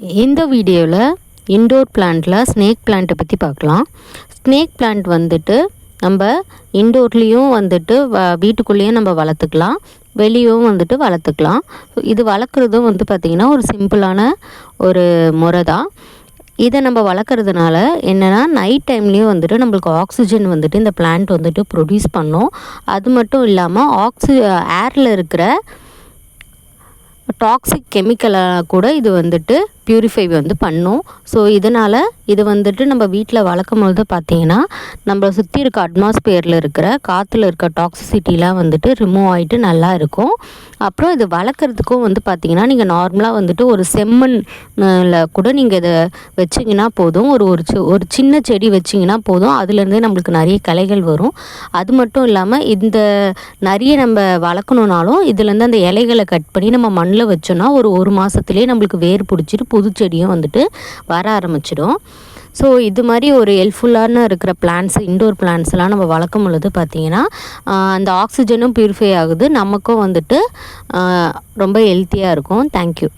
இந்த வீடியோவில் indoor பிளான்ட்டில் snake பிளான்ட்டை பற்றி பார்க்கலாம். ஸ்னேக் பிளான்ட் வந்துட்டு நம்ம இன்டோர்லேயும் வந்துட்டு வீட்டுக்குள்ளேயும் நம்ம வளர்த்துக்கலாம், வெளியும் வந்துட்டு வளர்த்துக்கலாம். இது வளர்க்குறதும் வந்து பார்த்திங்கன்னா ஒரு சிம்பிளான ஒரு முறை தான். இதை நம்ம வளர்க்குறதுனால என்னென்னா நைட் டைம்லேயும் வந்துட்டு நம்மளுக்கு ஆக்சிஜன் வந்துட்டு இந்த பிளான்ட் வந்துட்டு ப்ரொடியூஸ் பண்ணும். அது மட்டும் இல்லாமல் ஏரில் இருக்கிற டாக்ஸிக் கெமிக்கலை கூட இது வந்துட்டு பியூரிஃபை வந்து பண்ணும். ஸோ இதனால் இது வந்துட்டு நம்ம வீட்டில் வளர்க்கும் பொழுது பார்த்திங்கன்னா நம்மளை சுற்றி இருக்க அட்மாஸ்பியரில் இருக்கிற காற்றுல இருக்க டாக்ஸிசிட்டிலாம் வந்துட்டு ரிமூவ் ஆகிட்டு நல்லா இருக்கும். அப்புறம் இது வளர்க்குறதுக்கும் வந்து பார்த்திங்கன்னா நீங்கள் நார்மலாக வந்துட்டு ஒரு செம்மண்ணில் கூட நீங்கள் இதை வச்சிங்கன்னா போதும். ஒரு சின்ன செடி வச்சிங்கன்னா போதும், அதுலேருந்தே நம்மளுக்கு நிறைய கிளைகள் வரும். அது மட்டும் இல்லாமல் இந்த நிறைய நம்ம வளர்க்கணுன்னாலும் இதுலேருந்து அந்த இலைகளை கட் பண்ணி நம்ம மண்ணில் வச்சோன்னா ஒரு மாதத்துலேயே நம்மளுக்கு வேர் பிடிச்சிட்டு புது செடியும் வந்துட்டு வர ஆரம்பிச்சிடும். ஸோ இது மாதிரி ஒரு ஹெல்ப்ஃபுல்லான இருக்கிற பிளான்ட்ஸ், இன்டோர் பிளான்ட்ஸ்லாம் நம்ம வளர்க்கும் பொழுது பார்த்திங்கன்னா அந்த ஆக்சிஜனும் பியூரிஃபை ஆகுது, நமக்கும் வந்துட்டு ரொம்ப ஹெல்த்தியாக இருக்கும். தேங்க்யூ.